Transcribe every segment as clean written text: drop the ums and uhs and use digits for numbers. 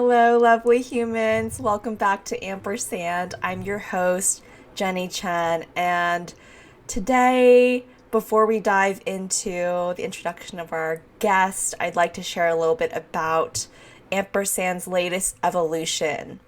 Hello, lovely humans. Welcome back to Ampersand. I'm your host, Jenny Chen. And today, before we dive into the introduction of our guest, I'd like to share a little bit about Ampersand's latest evolution.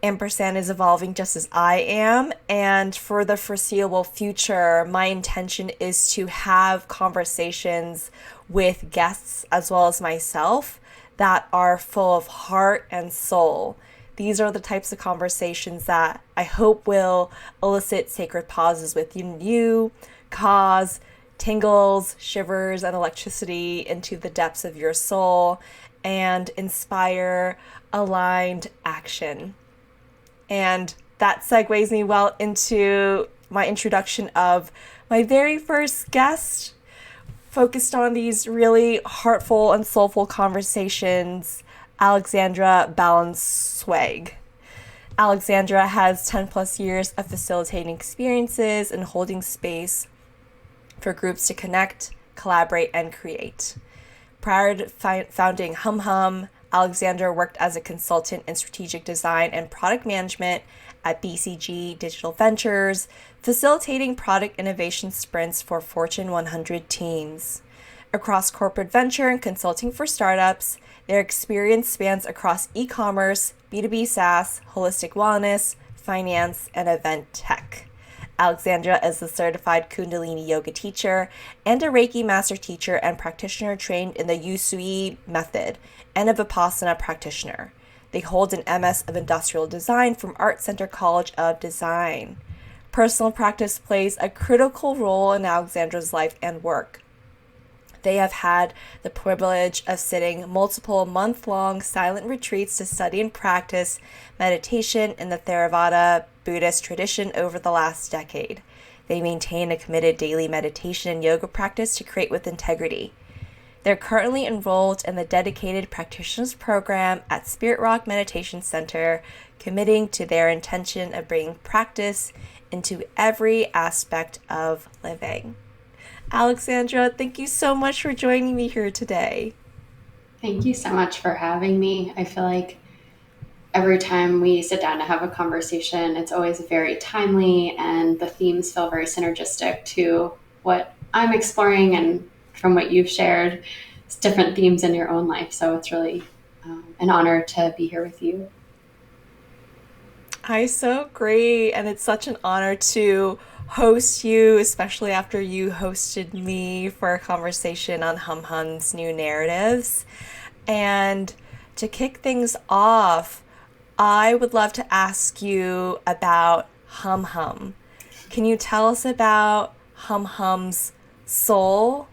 Ampersand is evolving just as I am, and for the foreseeable future, my intention is to have conversations with guests as well as myself that are full of heart and soul. These are the types of conversations that I hope will elicit sacred pauses within you, cause tingles, shivers, and electricity into the depths of your soul, and inspire aligned action. And that segues me well into my introduction of my very first guest, focused on these really heartful and soulful conversations, Alexandra Ballensweig. Alexandra has 10 plus years of facilitating experiences and holding space for groups to connect, collaborate, and create. Prior to founding humhum, Alexandra worked as a consultant in strategic design and product management at BCG Digital Ventures, facilitating product innovation sprints for Fortune 100 teams. Across corporate venture and consulting for startups, their experience spans across e-commerce, B2B SaaS, holistic wellness, finance, and event tech. Alexandra is a certified Kundalini yoga teacher and a Reiki master teacher and practitioner trained in the Usui method and a Vipassana practitioner. They hold an MS of Industrial Design from Art Center College of Design. Personal practice plays a critical role in Alexandra's life and work. They have had the privilege of sitting multiple month-long silent retreats to study and practice meditation in the Theravada Buddhist tradition over the last decade. They maintain a committed daily meditation and yoga practice to create with integrity. They're currently enrolled in the dedicated practitioners program at Spirit Rock Meditation Center, committing to their intention of bringing practice into every aspect of living. Alexandra, thank you so much for joining me here today. Thank you so much for having me. I feel like every time we sit down to have a conversation, it's always very timely and the themes feel very synergistic to what I'm exploring and from what you've shared. It's different themes in your own life. So it's really an honor to be here with you. I so agree, and it's such an honor to host you, especially after you hosted me for a conversation on Hum Hum's new narratives. And to kick things off, I would love to ask you about Hum Hum. Can you tell us about Hum Hum's soul?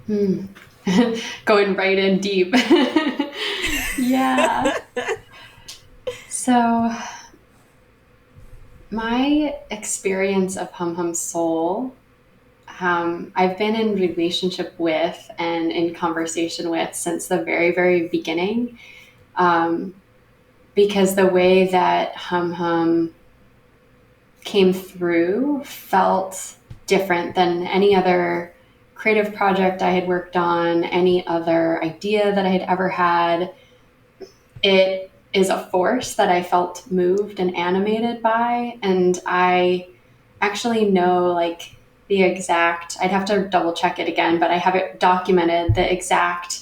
Going right in deep. Yeah. So my experience of Hum Hum Soul, I've been in relationship with and in conversation with since the very, very beginning. Um, because the way that Hum Hum came through felt different than any other creative project I had worked on, any other idea that I had ever had. It is a force that I felt moved and animated by. And I actually know like the exact, I'd have to double check it again, but I have it documented the exact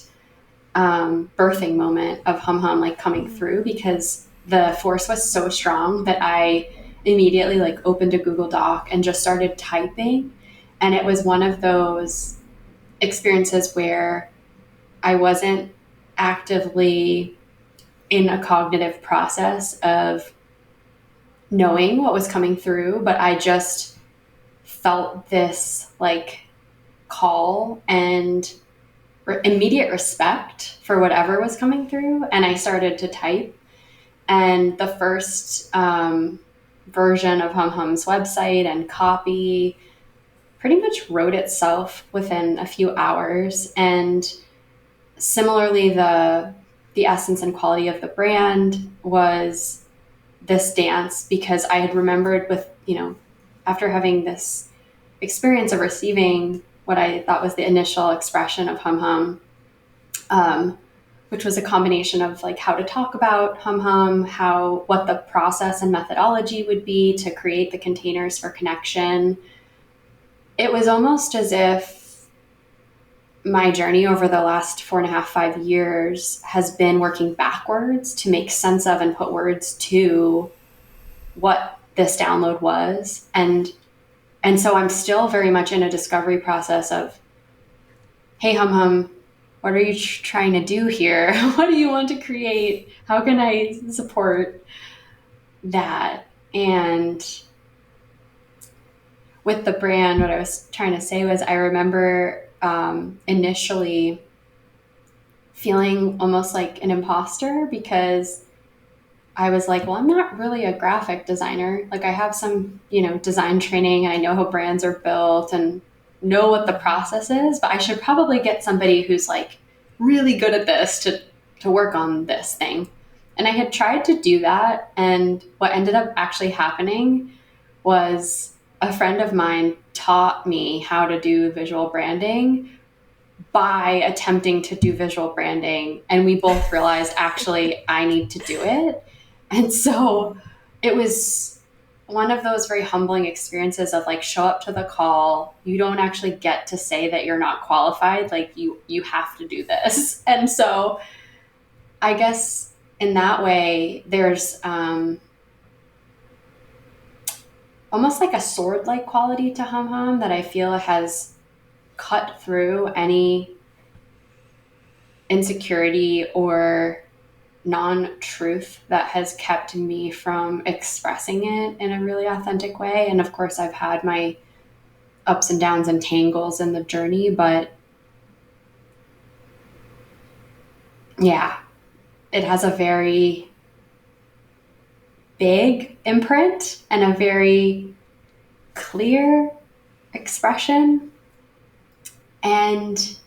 birthing moment of Hum Hum like coming through because the force was so strong that I immediately like opened a Google Doc and just started typing. And it was one of those experiences where I wasn't actively in a cognitive process of knowing what was coming through, but I just felt this like call and immediate respect for whatever was coming through. And I started to type. And the first version of Hum Hum's website and copy pretty much wrote itself within a few hours. And similarly, the essence and quality of the brand was this dance because I had remembered with, after having this experience of receiving what I thought was the initial expression of Hum Hum, which was a combination of like how to talk about hum hum, what the process and methodology would be to create the containers for connection. It was almost as if my journey over the last 4.5, 5 years has been working backwards to make sense of and put words to what this download was. And so I'm still very much in a discovery process of, hey, hum hum, what are you trying to do here? What do you want to create? How can I support that? And with the brand, what I was trying to say was I remember initially feeling almost like an imposter because I was like, well, I'm not really a graphic designer. Like I have some, design training and I know how brands are built and know what the process is, but I should probably get somebody who's like really good at this to work on this thing. And I had tried to do that. And what ended up actually happening was a friend of mine taught me how to do visual branding by attempting to do visual branding. And we both realized actually I need to do it. And so it was one of those very humbling experiences of like, show up to the call. You don't actually get to say that you're not qualified. Like you have to do this. And so I guess in that way, there's almost like a sword-like quality to hum hum that I feel has cut through any insecurity or non-truth that has kept me from expressing it in a really authentic way. And of course, I've had my ups and downs and tangles in the journey, but yeah, it has a very big imprint and a very clear expression. And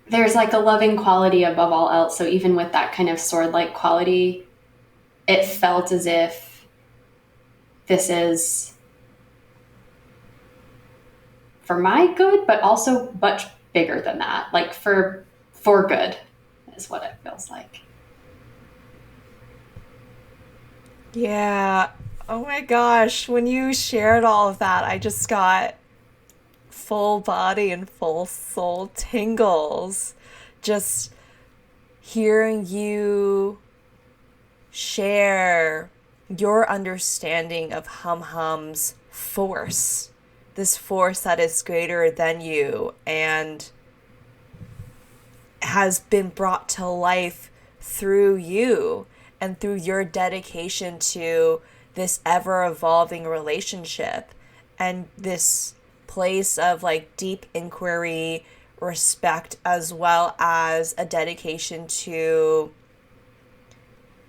there's like a loving quality above all else. So even with that kind of sword-like quality, it felt as if this is for my good, but also much bigger than that. Like for good is what it feels like. Yeah. Oh my gosh. When you shared all of that, I just got full body and full soul tingles. Just hearing you share your understanding of Hum Hum's force, this force that is greater than you and has been brought to life through you and through your dedication to this ever evolving relationship and this place of like deep inquiry, respect, as well as a dedication to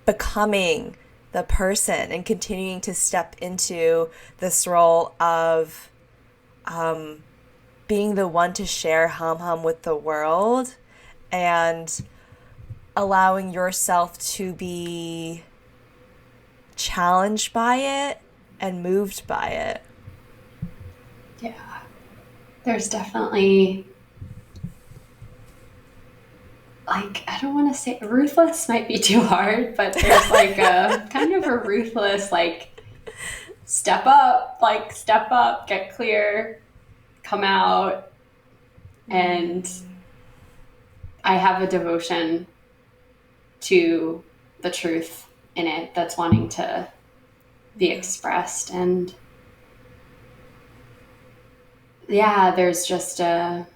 becoming the person and continuing to step into this role of being the one to share Hum Hum with the world and allowing yourself to be challenged by it and moved by it. Yeah. There's definitely, like, I don't want to say ruthless might be too hard, but there's like a kind of a ruthless, like, step up, get clear, come out. And I have a devotion to the truth in it that's wanting to be expressed. And yeah, there's a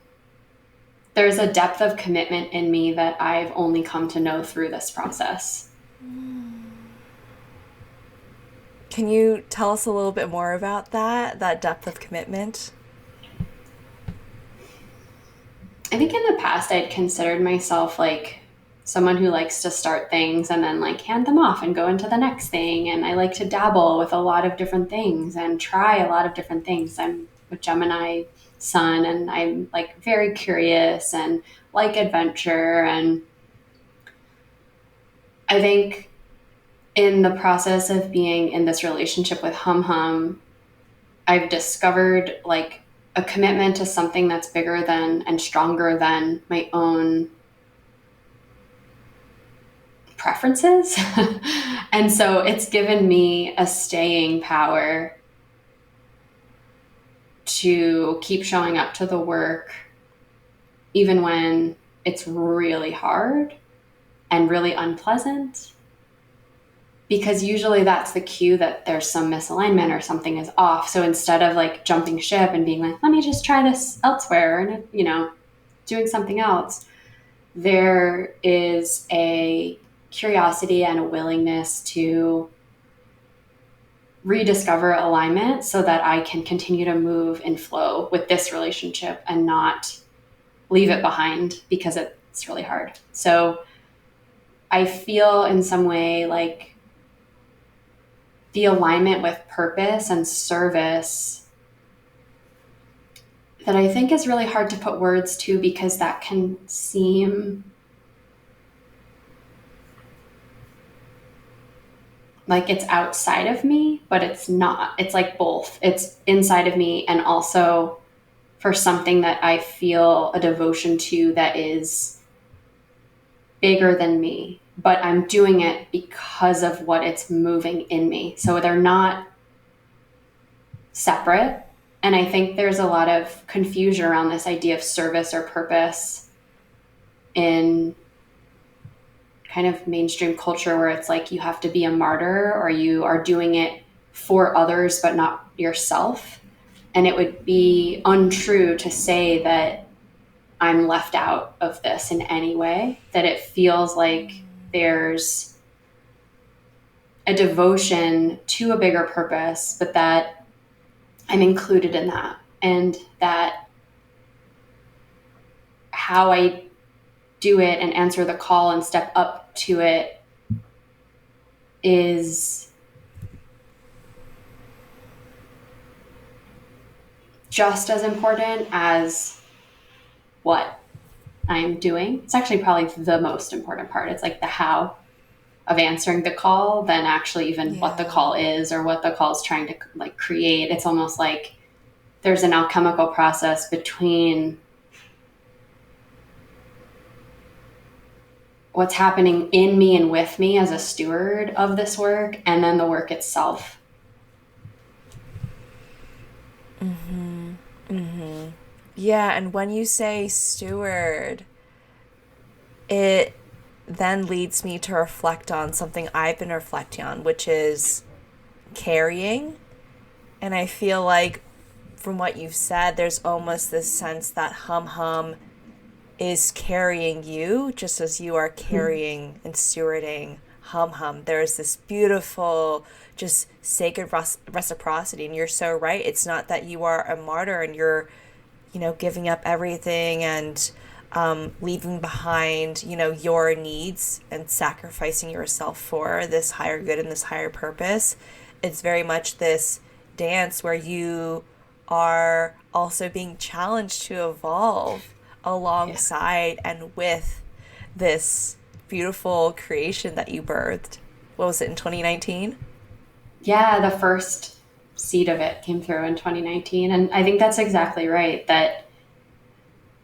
depth of commitment in me that I've only come to know through this process. Can you tell us a little bit more about that depth of commitment? I think in the past I'd considered myself like someone who likes to start things and then like hand them off and go into the next thing. And I like to dabble with a lot of different things and try a lot of different things. I'm a Gemini sun and I'm like very curious and like adventure. And I think in the process of being in this relationship with Hum Hum, I've discovered like a commitment to something that's bigger than and stronger than my own preferences. And so it's given me a staying power to keep showing up to the work, even when it's really hard and really unpleasant. Because usually that's the cue that there's some misalignment or something is off. So instead of like jumping ship and being like, let me just try this elsewhere and, doing something else, there is a curiosity and a willingness to rediscover alignment so that I can continue to move in flow with this relationship and not leave it behind because it's really hard. So I feel in some way like the alignment with purpose and service that I think is really hard to put words to, because that can seem like it's outside of me, but it's not. It's like both. It's inside of me and also for something that I feel a devotion to that is bigger than me, but I'm doing it because of what it's moving in me. So they're not separate. And I think there's a lot of confusion around this idea of service or purpose in kind of mainstream culture, where it's like you have to be a martyr or you are doing it for others but not yourself. And it would be untrue to say that I'm left out of this in any way, that it feels like there's a devotion to a bigger purpose, but that I'm included in that, and that how I do it and answer the call and step up to it is just as important as what I'm doing. It's actually probably the most important part. It's like the how of answering the call than actually even what the Yeah. call is or what the call is trying to like create. It's almost like there's an alchemical process between what's happening in me and with me as a steward of this work, and then the work itself. Yeah, and when you say steward, it then leads me to reflect on something I've been reflecting on, which is carrying. And I feel like from what you've said, there's almost this sense that hum hum is carrying you just as you are carrying and stewarding hum hum. There's this beautiful, just sacred reciprocity. And you're so right. It's not that you are a martyr and you're, giving up everything and leaving behind, your needs and sacrificing yourself for this higher good and this higher purpose. It's very much this dance where you are also being challenged to evolve Yeah. alongside and with this beautiful creation that you birthed. What was it, in 2019? Yeah, the first seed of it came through in 2019. And I think that's exactly right, that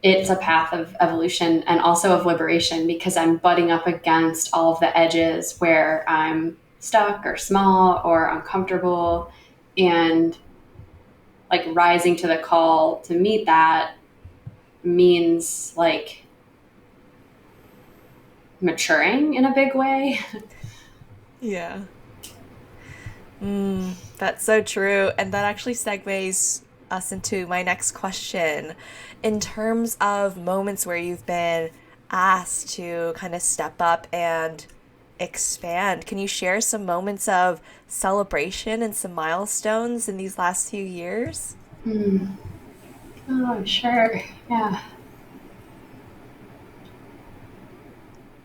it's a path of evolution and also of liberation, because I'm butting up against all of the edges where I'm stuck or small or uncomfortable. And like rising to the call to meet that means like maturing in a big way. Yeah. That's so true. And that actually segues us into my next question. In terms of moments where you've been asked to kind of step up and expand, can you share some moments of celebration and some milestones in these last few years? Oh, sure. Yeah.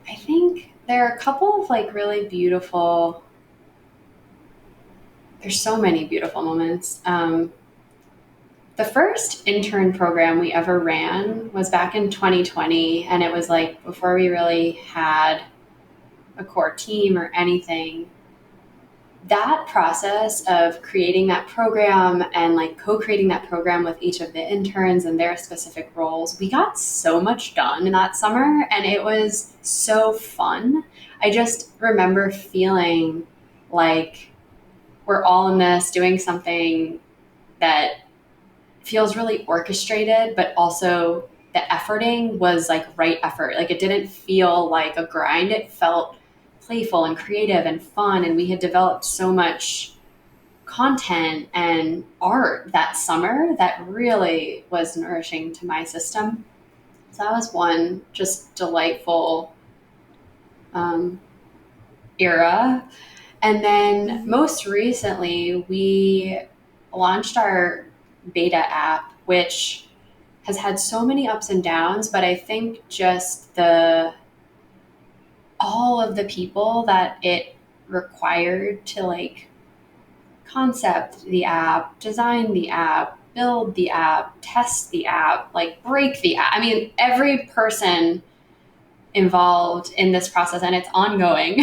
I think there are a couple of like really beautiful, there's so many beautiful moments. The first intern program we ever ran was back in 2020. And it was like before we really had a core team or anything. that process of creating that program and like co-creating that program with each of the interns and their specific roles, we got so much done in that summer and it was so fun. I just remember feeling like we're all in this doing something that feels really orchestrated, but also the efforting was like right effort. Like it didn't feel like a grind. It felt playful and creative and fun. And we had developed so much content and art that summer that really was nourishing to my system. So that was one just delightful um, era. And then Mm-hmm. most recently, we launched our beta app, which has had so many ups and downs, but I think just the all of the people that it required to like concept the app, design the app, build the app, test the app, like break the app. I mean, every person involved in this process and it's ongoing.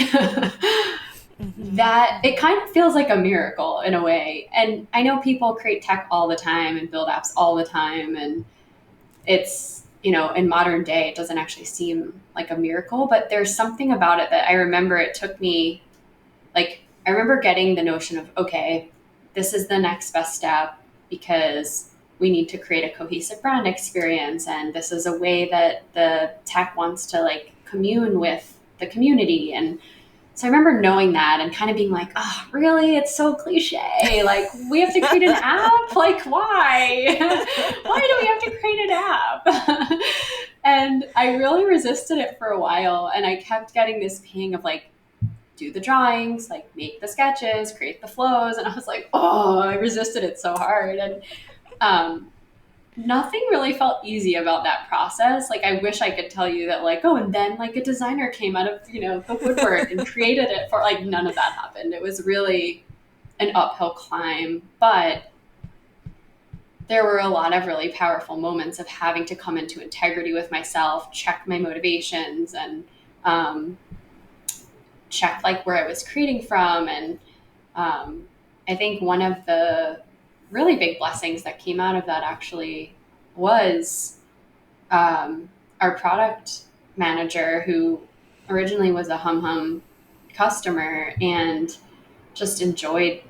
Mm-hmm. That it kind of feels like a miracle in a way. And I know people create tech all the time and build apps all the time and it's, in modern day, it doesn't actually seem like a miracle, but there's something about it that I remember it took me, like, I remember getting the notion of, okay, this is the next best step because we need to create a cohesive brand experience. And this is a way that the tech wants to like commune with the community. And so I remember knowing that and kind of being like, oh, really? It's so cliche. Like, we have to create an app? Like, why? Why do we have to create an app? And I really resisted it for a while. And I kept getting this ping of like, do the drawings, like make the sketches, create the flows. And I was like, oh, I resisted it so hard. And um, nothing really felt easy about that process. Like I wish I could tell you that like, oh, and then like a designer came out of, the woodwork and created it for like none of that happened. It was really an uphill climb, but there were a lot of really powerful moments of having to come into integrity with myself, check my motivations and um, check like where I was creating from. And um, I think one of the really big blessings that came out of that actually was our product manager who originally was a humhum customer and just enjoyed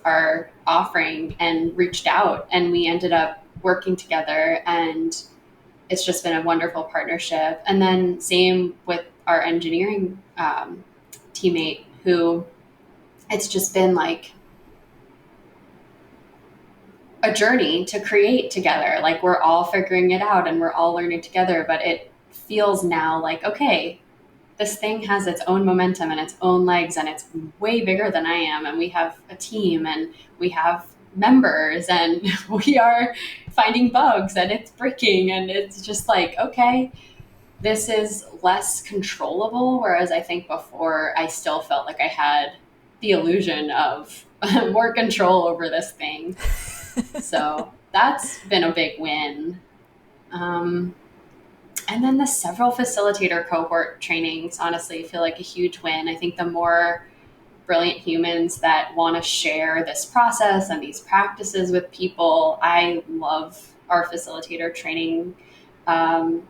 our offering and reached out and we ended up working together and it's just been a wonderful partnership. And then same with our engineering teammate who it's just been like a journey to create together. Like we're all figuring it out and we're all learning together, but it feels now like, okay, this thing has its own momentum and its own legs and it's way bigger than I am. And we have a team and we have members and we are finding bugs and it's breaking. And it's just like, okay, this is less controllable. Whereas I think before I still felt like I had the illusion of more control over this thing. So that's been a big win. Um, and then the several facilitator cohort trainings honestly feel like a huge win. I think the more brilliant humans that want to share this process and these practices with people, I love our facilitator training um,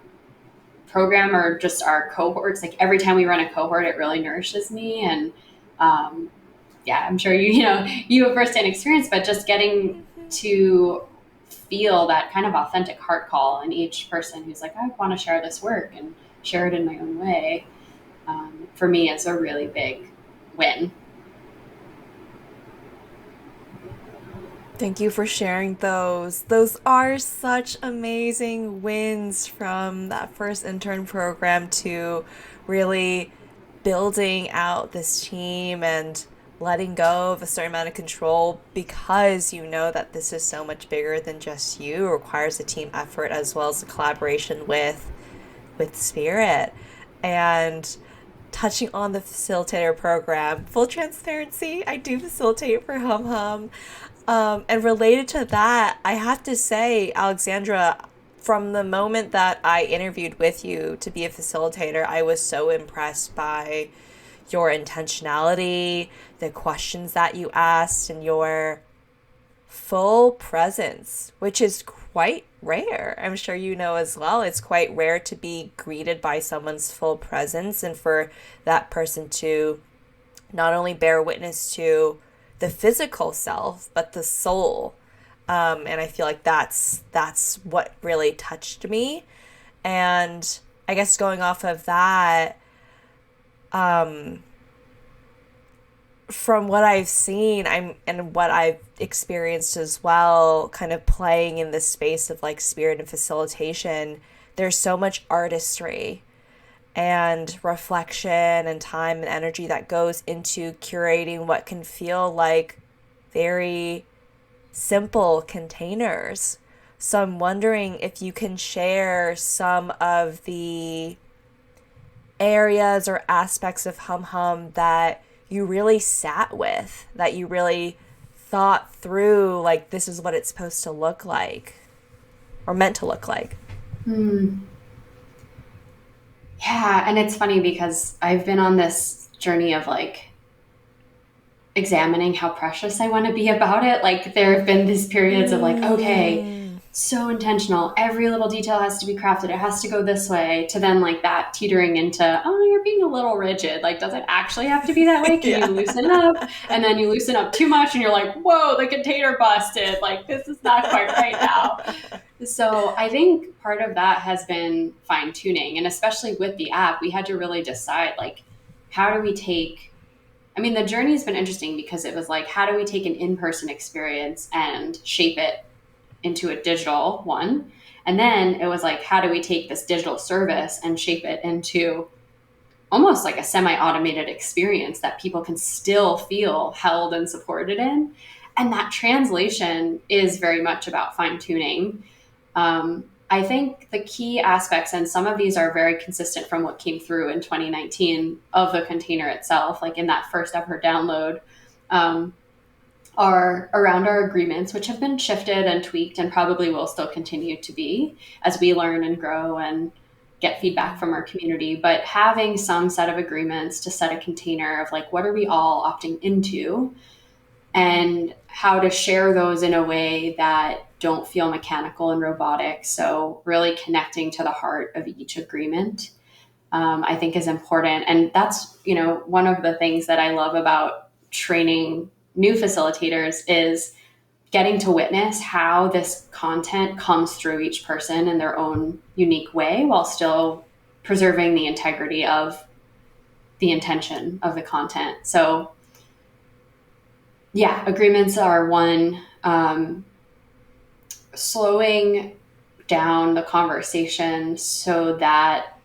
program or just our cohorts. Like every time we run a cohort, it really nourishes me. And um, yeah, I'm sure you have firsthand experience, but just getting to feel that kind of authentic heart call in each person who's like, I want to share this work and share it in my own way. For me, it's a really big win. Thank you for sharing those. Those are such amazing wins from that first intern program to really building out this team and letting go of a certain amount of control because you know that this is so much bigger than just you. It requires a team effort as well as a collaboration with Spirit. And touching on the facilitator program, full transparency, I do facilitate for Hum Hum. And related to that, I have to say, Alexandra, from the moment that I interviewed with you to be a facilitator, I was so impressed by your intentionality, the questions that you asked, and your full presence, which is quite rare. I'm sure you know as well. It's quite rare to be greeted by someone's full presence and for that person to not only bear witness to the physical self, but the soul. And I feel like that's what really touched me. And I guess going off of that, from what I've seen, I'm and what I've experienced as well, kind of playing in this space of like spirit and facilitation, there's so much artistry and reflection and time and energy that goes into curating what can feel like very simple containers. So I'm wondering if you can share some of the areas or aspects of Hum Hum that you really sat with, that you really thought through, like, this is what it's supposed to look like or meant to look like. Hmm. Yeah, and it's funny because I've been on this journey of like examining how precious I want to be about it. Like there have been these periods of like, okay, Mm. so intentional. Every little detail has to be crafted. It has to go this way. To then like that teetering into, oh, you're being a little rigid. Like, does it actually have to be that way? Can you Yeah. loosen up? And then you loosen up too much and you're like, whoa, the container busted. Like, this is not quite right now. So I think part of that has been fine tuning. And especially with the app, we had to really decide like, how do we take, I mean, the journey's been interesting because it was like, how do we take an in person experience and shape it into a digital one? And then it was like, how do we take this digital service and shape it into almost like a semi automated experience that people can still feel held and supported in? And that translation is very much about fine tuning. I think the key aspects, and some of these are very consistent from what came through in 2019 of the container itself, like in that first ever download, um, are around our agreements, which have been shifted and tweaked and probably will still continue to be as we learn and grow and get feedback from our community. But having some set of agreements to set a container of like, what are we all opting into? And how to share those in a way that don't feel mechanical and robotic. So really connecting to the heart of each agreement, I think is important. And that's, you know, one of the things that I love about training new facilitators is getting to witness how this content comes through each person in their own unique way while still preserving the integrity of the intention of the content. So yeah, agreements are one. Slowing down the conversation so that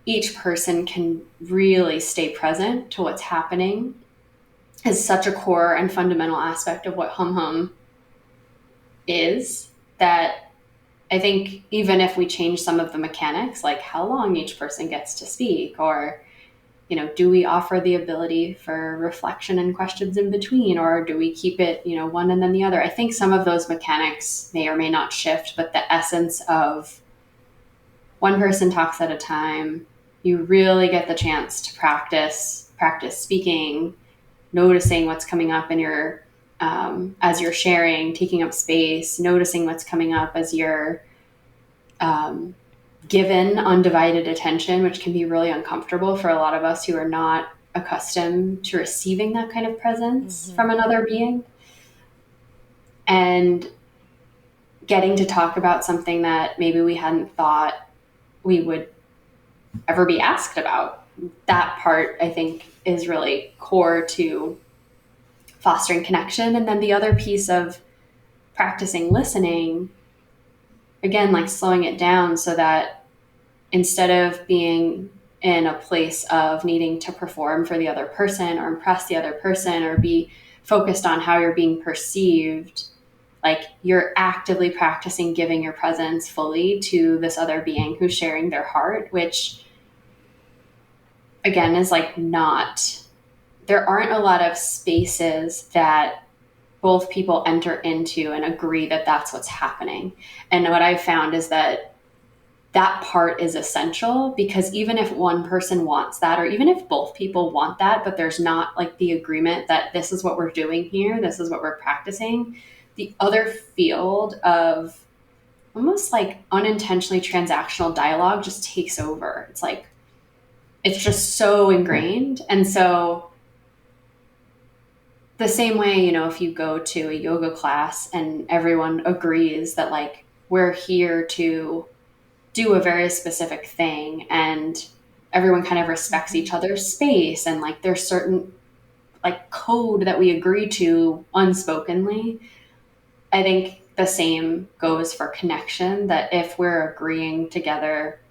each person can really stay present to what's happening is such a core and fundamental aspect of what Hum Hum is, that I think even if we change some of the mechanics, like how long each person gets to speak, or you know, do we offer the ability for reflection and questions in between, or do we keep it, you know, one and then the other? I think some of those mechanics may or may not shift, but the essence of one person talks at a time, you really get the chance to practice speaking, noticing what's coming up in your as you're sharing, taking up space, noticing what's coming up as you're um, given undivided attention, which can be really uncomfortable for a lot of us who are not accustomed to receiving that kind of presence Mm-hmm. from another being, and getting to talk about something that maybe we hadn't thought we would ever be asked about. That part, I think, is really core to fostering connection. And then the other piece of practicing listening, again, like slowing it down so that instead of being in a place of needing to perform for the other person or impress the other person or be focused on how you're being perceived, like you're actively practicing giving your presence fully to this other being who's sharing their heart, which again is like not, there aren't a lot of spaces that both people enter into and agree that that's what's happening. And what I've found is that that part is essential, because even if one person wants that, or even if both people want that, but there's not like the agreement that this is what we're doing here, this is what we're practicing, the other field of almost like unintentionally transactional dialogue just takes over. It's like, it's just so ingrained. And so, the same way, if you go to a yoga class and everyone agrees that like we're here to do a very specific thing, and everyone kind of respects each other's space, and like there's certain like code that we agree to unspokenly. I think the same goes for connection, that if we're agreeing together,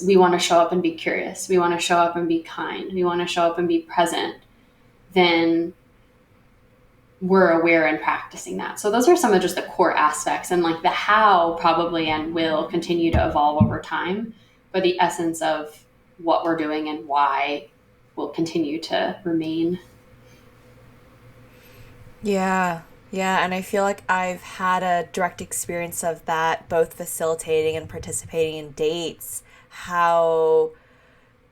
we want to show up and be curious, we want to show up and be kind, we want to show up and be present, then we're aware and practicing that. So those are some of just the core aspects, and like the how probably and will continue to evolve over time, but the essence of what we're doing and why will continue to remain. Yeah. Yeah, and I feel like I've had a direct experience of that, both facilitating and participating in dates. How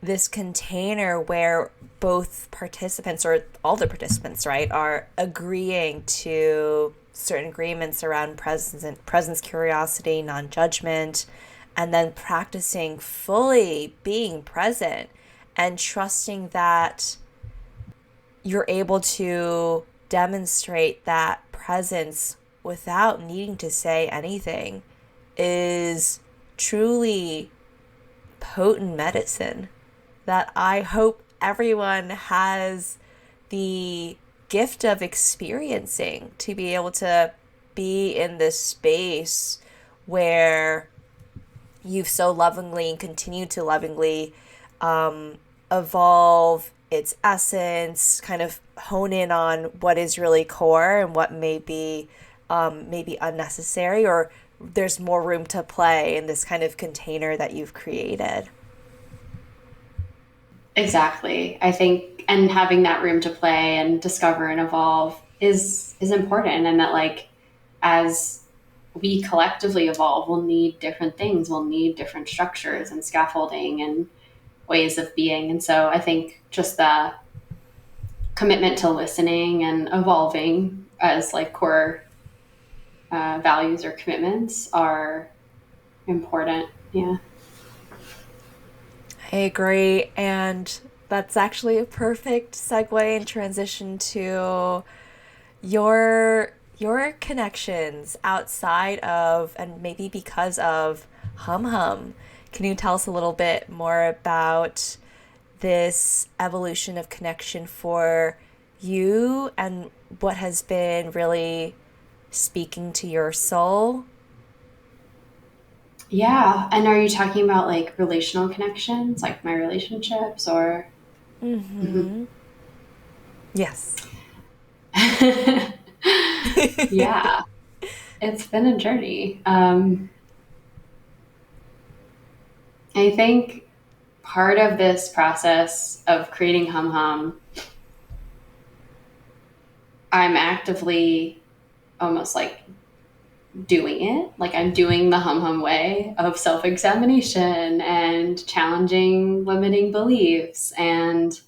this container where both participants, or all the participants, right, are agreeing to certain agreements around presence, curiosity, non-judgment, and then practicing fully being present and trusting that you're able to demonstrate that presence without needing to say anything is truly potent medicine that I hope everyone has the gift of experiencing, to be able to be in this space where you've so lovingly and continue to lovingly evolve its essence, kind of hone in on what is really core and what may be unnecessary, or there's more room to play in this kind of container that you've created. Exactly. I think, and having that room to play and discover and evolve is important, and that like as we collectively evolve, we'll need different things, we'll need different structures and scaffolding and ways of being. And so I think just the commitment to listening and evolving as like core values or commitments are important. Yeah. I agree. And that's actually a perfect segue and transition to your connections outside of, and maybe because of, Hum Hum. Can you tell us a little bit more about this evolution of connection for you and what has been really speaking to your soul? Yeah. And are you talking about like relational connections, like my relationships, or? Mhm. Mm-hmm. Yes. Yeah, it's been a journey. I think part of this process of creating Hum Hum, I'm actively almost like doing it. Like I'm doing the Hum Hum way of self examination and challenging limiting beliefs and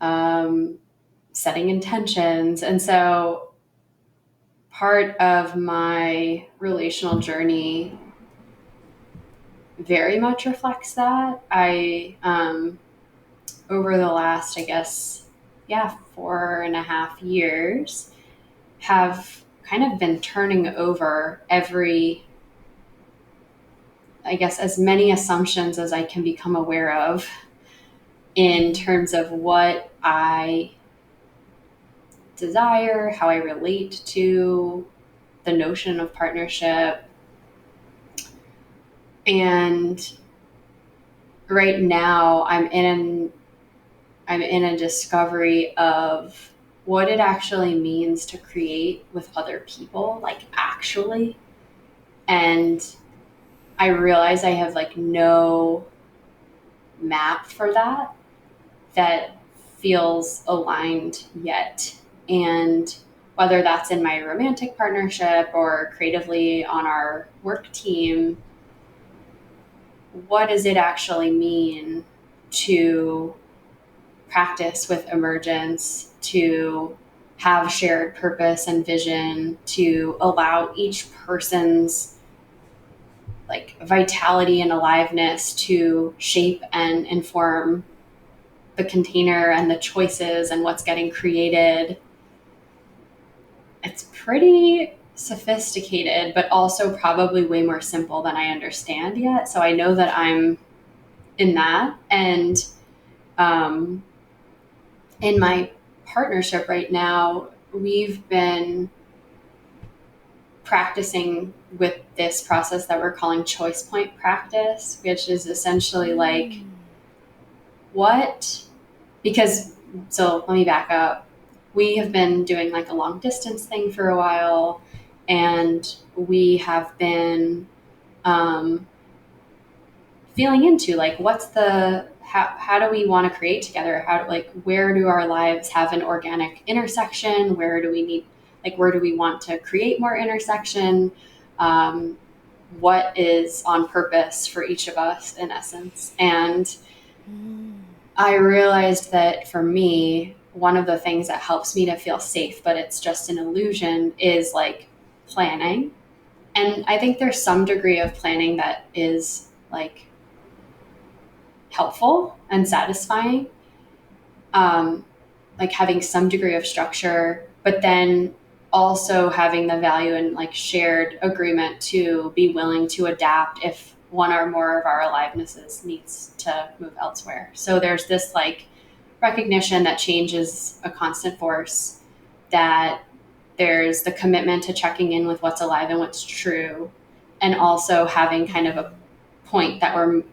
um, setting intentions. And so part of my relational journey very much reflects that. Over the last, I guess, yeah, 4.5 years, have kind of been turning over I guess, as many assumptions as I can become aware of in terms of what I desire, how I relate to the notion of partnership. And right now I'm in a discovery of what it actually means to create with other people, like actually. And I realize I have like no map for that feels aligned yet. And whether that's in my romantic partnership or creatively on our work team, what does it actually mean to practice with emergence, to have shared purpose and vision, to allow each person's like vitality and aliveness to shape and inform the container and the choices and what's getting created. It's pretty sophisticated, but also probably way more simple than I understand yet. So I know that I'm in that. And um, in my partnership right now, we've been practicing with this process that we're calling choice point practice, which is essentially like what, because, so let me back up. We have been doing like a long distance thing for a while, and we have been um, feeling into like what's the how do we want to create together, how like where do our lives have an organic intersection, where do we need like where do we want to create more intersection, um, what is on purpose for each of us in essence. And I realized that for me, one of the things that helps me to feel safe, but it's just an illusion, is like planning. And I think there's some degree of planning that is like helpful and satisfying, um, like having some degree of structure, but then also having the value and like shared agreement to be willing to adapt if one or more of our alivenesses needs to move elsewhere. So there's this like recognition that change is a constant force, that there's the commitment to checking in with what's alive and what's true, and also having kind of a point that we're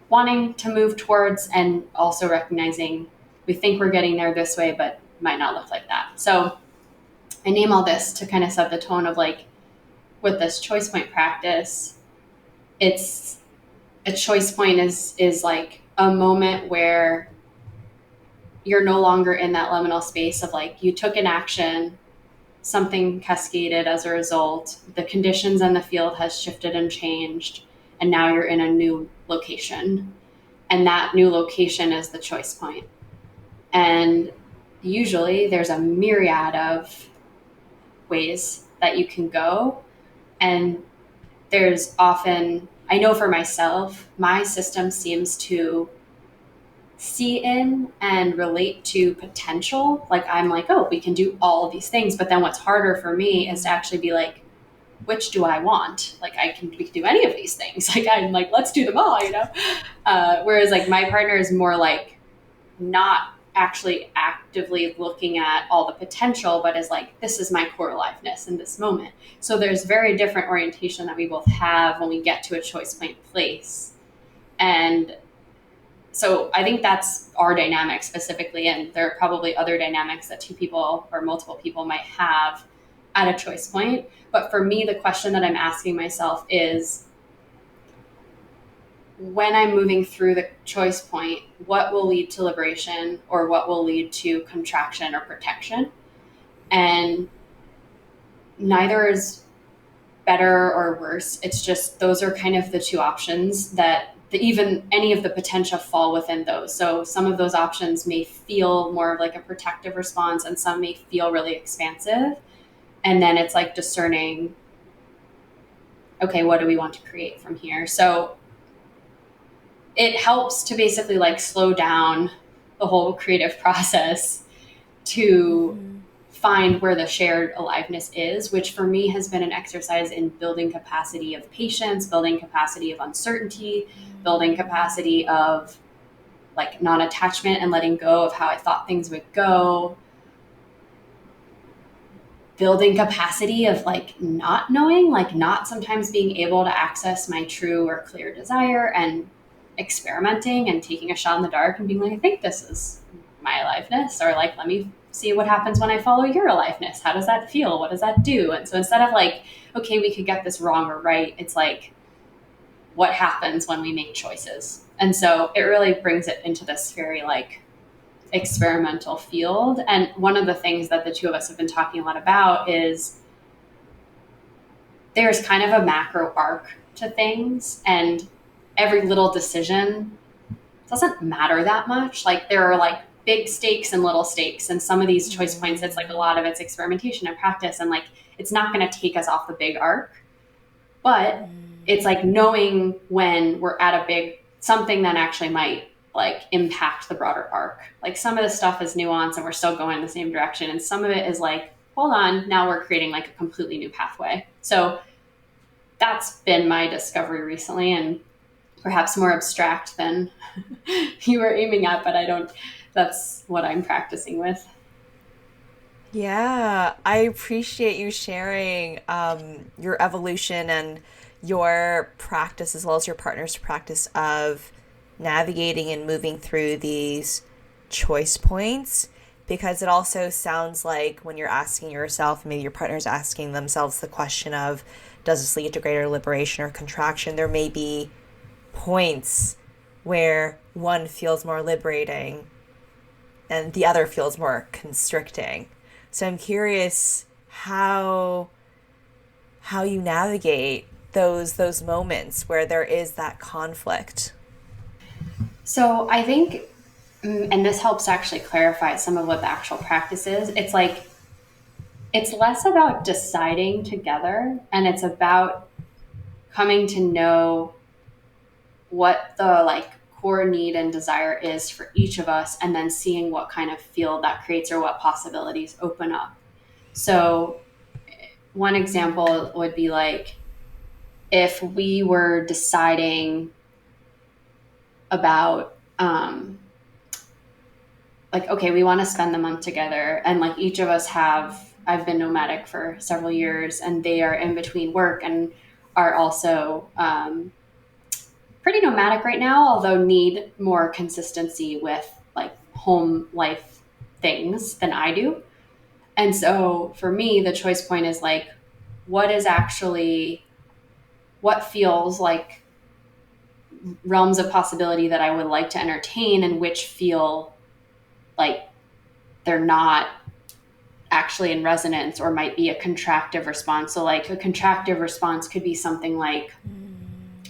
wanting to move towards, and also recognizing we think we're getting there this way, but might not look like that. So I name all this to kind of set the tone of like, with this choice point practice, it's a choice point is like a moment where you're no longer in that liminal space of like you took an action, something cascaded as a result, the conditions and the field has shifted and changed, and now you're in a new location. And that new location is the choice point. And usually there's a myriad of ways that you can go. And there's often, I know for myself, my system seems to see in and relate to potential. Like I'm like, oh, we can do all of these things. But then what's harder for me is to actually be like, which do I want? Like we can do any of these things. Like I'm like, let's do them all, you know? Whereas like my partner is more like not actually actively looking at all the potential, but is like, this is my core aliveness in this moment. So there's very different orientation that we both have when we get to a choice point place. And so I think that's our dynamic specifically, and there are probably other dynamics that two people or multiple people might have at a choice point. But for me, the question that I'm asking myself is, when I'm moving through the choice point, what will lead to liberation or what will lead to contraction or protection? And neither is better or worse. It's just those are kind of the two options that even any of the potential fall within those. So some of those options may feel more like a protective response and some may feel really expansive. And then it's like discerning, okay, what do we want to create from here? So it helps to basically like slow down the whole creative process to find where the shared aliveness is, which for me has been an exercise in building capacity of patience, building capacity of uncertainty, building capacity of like non-attachment and letting go of how I thought things would go, building capacity of like not knowing, like not sometimes being able to access my true or clear desire, and experimenting and taking a shot in the dark and being like, I think this is my aliveness, or like, let me see what happens when I follow your aliveness. How does that feel? What does that do? And so instead of like, okay, we could get this wrong or right, it's like, what happens when we make choices? And so it really brings it into this very like experimental field. And one of the things that the two of us have been talking a lot about is there's kind of a macro arc to things. And every little decision doesn't matter that much. Like there are like big stakes and little stakes. And some of these choice points, it's like a lot of it's experimentation and practice. And like it's not going to take us off the big arc, but it's like knowing when we're at a big something that actually might like impact the broader arc. Like some of the stuff is nuance and we're still going in the same direction. And some of it is like, hold on, now we're creating like a completely new pathway. So that's been my discovery recently, and perhaps more abstract than you were aiming at, but I don't, that's what I'm practicing with. Yeah, I appreciate you sharing your evolution and your practice, as well as your partner's practice of navigating and moving through these choice points. Because it also sounds like when you're asking yourself, maybe your partner's asking themselves the question of, does this lead to greater liberation or contraction? There may be points where one feels more liberating and the other feels more constricting. So I'm curious how you navigate those moments where there is that conflict. So I think, and this helps actually clarify some of what the actual practice is. It's like, it's less about deciding together and it's about coming to know what the like core need and desire is for each of us and then seeing what kind of field that creates or what possibilities open up. So one example would be like if we were deciding about like okay we want to spend the month together and like each of us have I've been nomadic for several years and they are in between work and are also pretty nomadic right now, although need more consistency with like home life things than I do. And so for me the choice point is like what is actually what feels like realms of possibility that I would like to entertain and which feel like they're not actually in resonance or might be a contractive response. So like a contractive response could be something like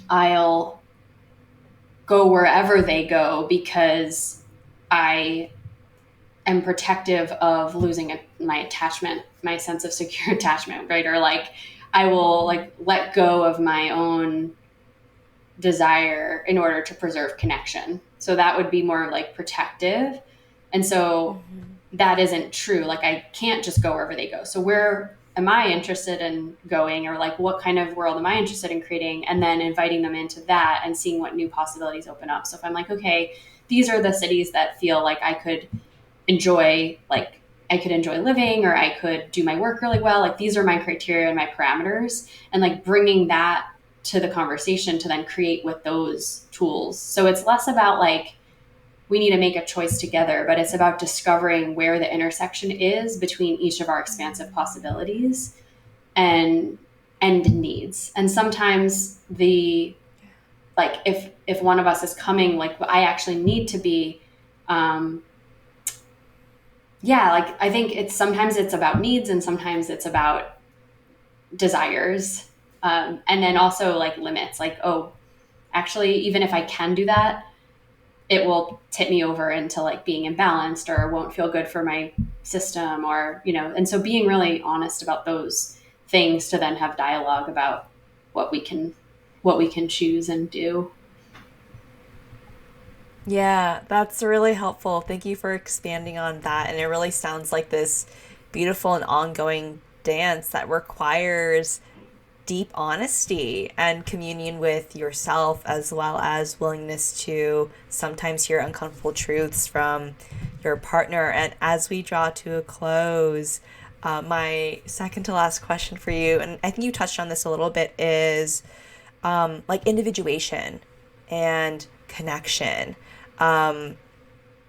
I'll go wherever they go because I am protective of losing my attachment, my sense of secure attachment, right? Or like I will like let go of my own desire in order to preserve connection. So that would be more like protective. And so that isn't true. Like I can't just go wherever they go. So where am I interested in going or like what kind of world am I interested in creating and then inviting them into that and seeing what new possibilities open up. So if I'm like, okay, these are the cities that feel like I could enjoy like I could enjoy living or I could do my work really well. Like these are my criteria and my parameters and like bringing that to the conversation to then create with those tools. So it's less about like we need to make a choice together, but it's about discovering where the intersection is between each of our expansive possibilities and needs. And sometimes the like if one of us is coming like I actually need to be yeah, like I think it's sometimes it's about needs and sometimes it's about desires. And then also like limits, like, oh, actually, even if I can do that, it will tip me over into like being imbalanced or won't feel good for my system or, you know, and so being really honest about those things to then have dialogue about what we can what we can choose and do. Yeah, that's really helpful. Thank you for expanding on that. And it really sounds like this beautiful and ongoing dance that requires deep honesty and communion with yourself, as well as willingness to sometimes hear uncomfortable truths from your partner. And as we draw to a close, my second to last question for you, and I think you touched on this a little bit, is like individuation and connection. Um,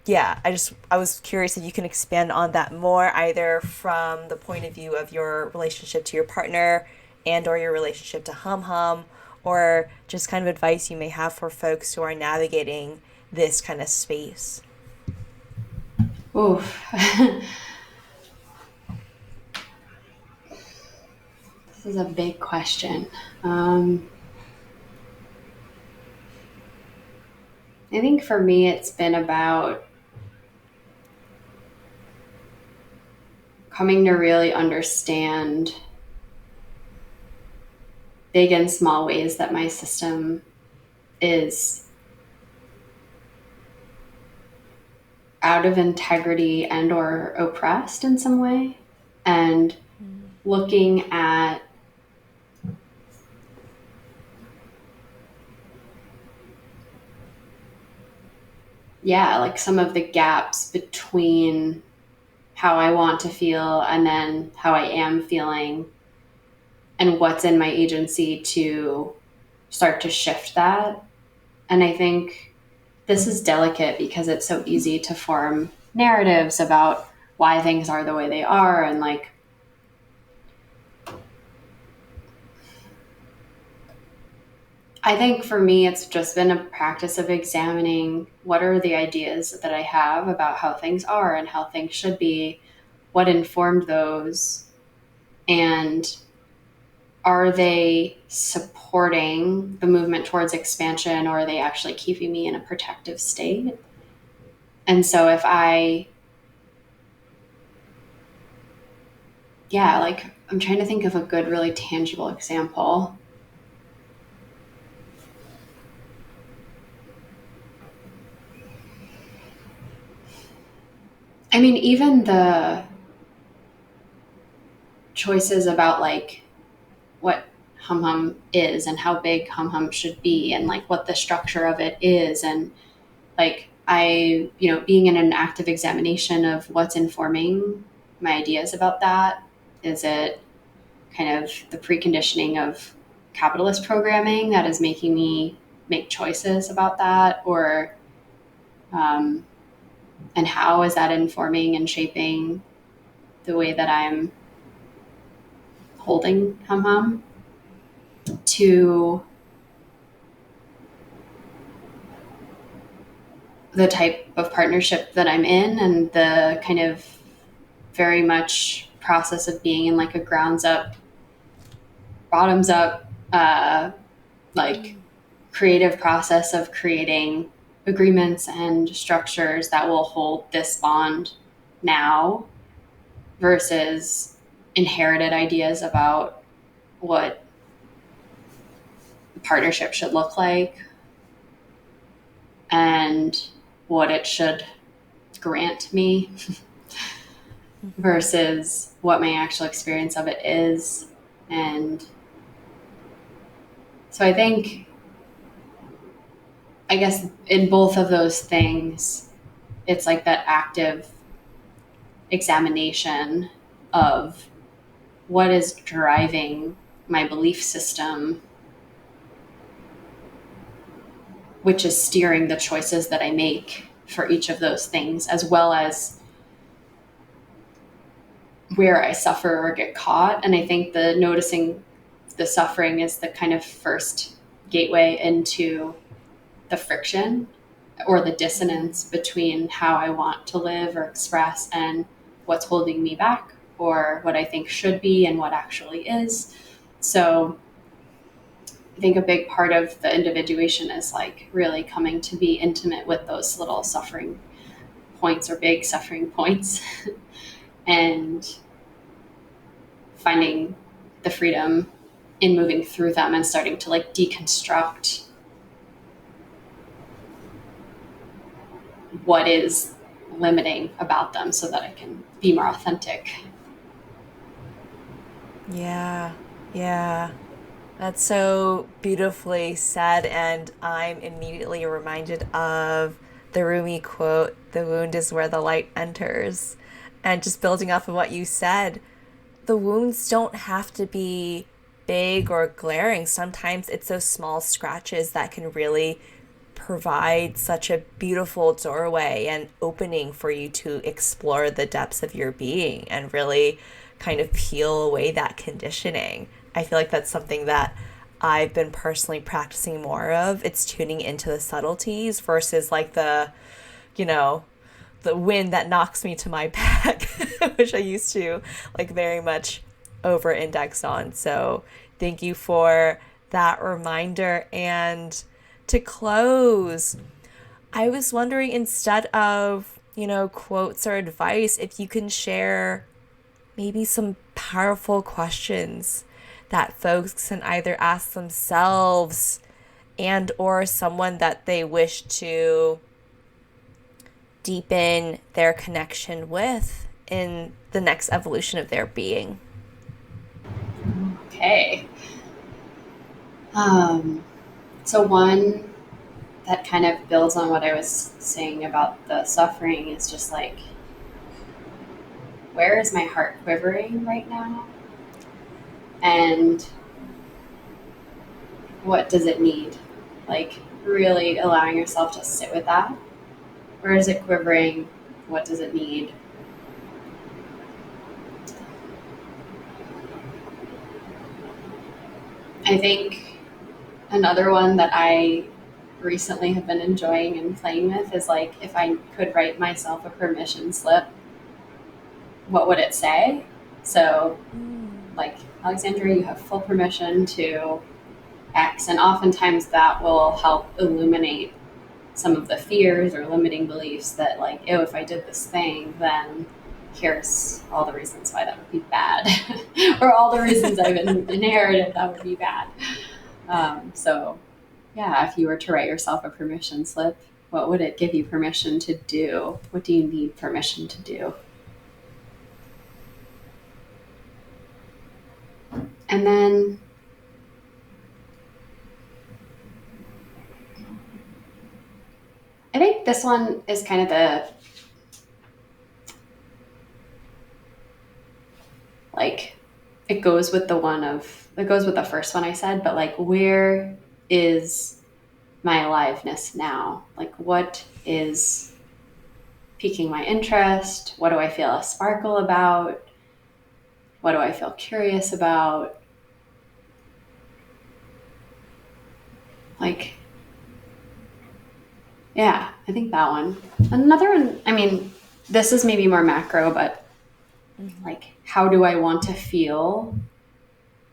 yeah, I was curious if you can expand on that more, either from the point of view of your relationship to your partner and or your relationship to Hum Hum, or just kind of advice you may have for folks who are navigating this kind of space. Oof. This is a big question. I think for me, it's been about coming to really understand big and small ways that my system is out of integrity and or oppressed in some way, and looking at like some of the gaps between how I want to feel and then how I am feeling, and what's in my agency to start to shift that. And I think this is delicate because it's so easy to form narratives about why things are the way they are. And like, I think for me, it's just been a practice of examining what are the ideas that I have about how things are and how things should be, what informed those, and are they supporting the movement towards expansion, or are they actually keeping me in a protective state? And so if like I'm trying to think of a good, really tangible example. I mean, even the choices about like what hum hum is and how big hum hum should be and like what the structure of it is, and like being in an active examination of what's informing my ideas about that. Is it kind of the preconditioning of capitalist programming that is making me make choices about that, or um, and how is that informing and shaping the way that I'm holding hum hum, to the type of partnership that I'm in, and the kind of very much process of being in like a grounds up, bottoms up, like creative process of creating agreements and structures that will hold this bond now, versus inherited ideas about what partnership should look like and what it should grant me versus what my actual experience of it is. And so I guess in both of those things, it's like that active examination of what is driving my belief system, which is steering the choices that I make for each of those things, as well as where I suffer or get caught. And I think the noticing the suffering is the kind of first gateway into the friction or the dissonance between how I want to live or express and what's holding me back, or what I think should be and what actually is. So I think a big part of the individuation is like really coming to be intimate with those little suffering points or big suffering points and finding the freedom in moving through them and starting to like deconstruct what is limiting about them so that I can be more authentic. Yeah, yeah. That's so beautifully said, and I'm immediately reminded of the Rumi quote, "The wound is where the light enters." And just building off of what you said, the wounds don't have to be big or glaring. Sometimes it's those small scratches that can really provide such a beautiful doorway and opening for you to explore the depths of your being and really kind of peel away that conditioning. I feel like that's something that I've been personally practicing more of. It's tuning into the subtleties versus like you know, the wind that knocks me to my back, which I used to like very much over index on. So thank you for that reminder. And to close, I was wondering instead of, quotes or advice, if you can share maybe some powerful questions that folks can either ask themselves and or someone that they wish to deepen their connection with in the next evolution of their being. Okay. Um, so one that kind of builds on what I was saying about the suffering is just like, where is my heart quivering right now? And what does it need? Like, really allowing yourself to sit with that. Where is it quivering? What does it need? I think another one that I recently have been enjoying and playing with is like, if I could write myself a permission slip, what would it say? So, Mm. like, Alexandra, you have full permission to X. And oftentimes that will help illuminate some of the fears or limiting beliefs that, like, oh, if I did this thing, then here's all the reasons why that would be bad, or all the reasons I've inherited that would be bad. So, yeah, if you were to write yourself a permission slip, what would it give you permission to do? What do you need permission to do? And then I think this one is kind of the like it goes with the first one I said, but like, where is my aliveness now? Like, what is piquing my interest? What do I feel a sparkle about? What do I feel curious about? Like, yeah, I think that one. Another one, I mean, this is maybe more macro, but Mhm. like, how do I want to feel,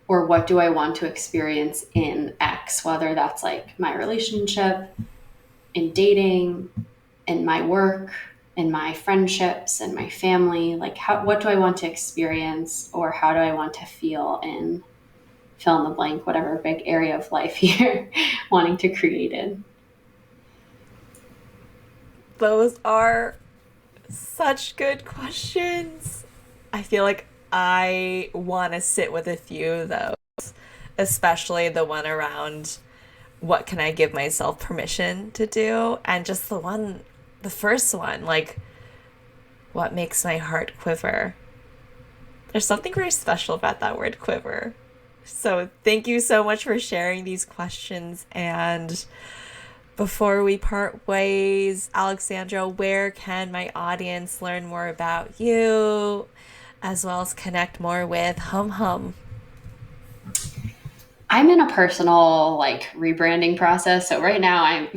or what do I want to experience in X, whether that's like my relationship, in dating, in my work, in my friendships, in my family. Like, what do I want to experience, or how do I want to feel in fill in the blank, whatever big area of life you're wanting to create in. Those are such good questions. I feel like I want to sit with a few of those, especially the one around what can I give myself permission to do? And just the first one, like, what makes my heart quiver? There's something very special about that word quiver. So, thank you so much for sharing these questions. And before we part ways, Alexandra, where can my audience learn more about you as well as connect more with Hum Hum? I'm in a personal like rebranding process. So right now I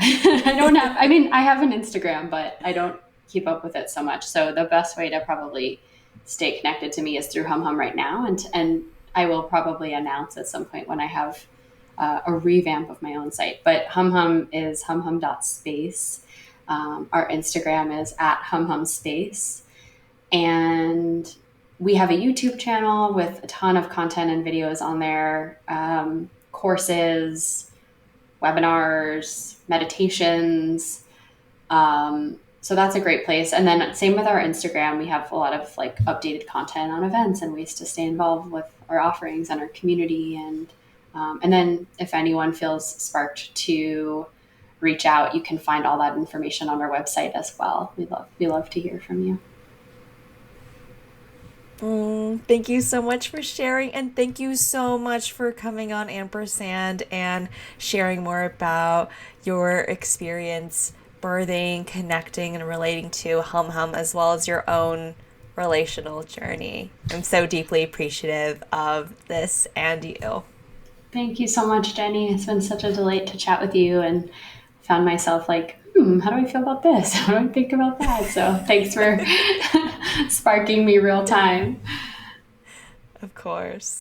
don't have, I mean, I have an Instagram, but I don't keep up with it so much. So the best way to probably stay connected to me is through HumHum right now. And I will probably announce at some point when I have a revamp of my own site. But HumHum is humhum.space. Our Instagram is at humhumspace. And we have a YouTube channel with a ton of content and videos on there, courses, webinars, meditations. So that's a great place. And then same with our Instagram, we have a lot of like updated content on events and ways to stay involved with our offerings and our community. And then if anyone feels sparked to reach out, you can find all that information on our website as well. We love to hear from you. Thank you so much for sharing, and thank you so much for coming on Ampersand and sharing more about your experience birthing, connecting, and relating to Hum Hum as well as your own relational journey. I'm so deeply appreciative of this and you. Thank you so much, Jenny. It's been such a delight to chat with you, and found myself like, how do I feel about this? How do I think about that? So thanks for sparking me real time. Of course.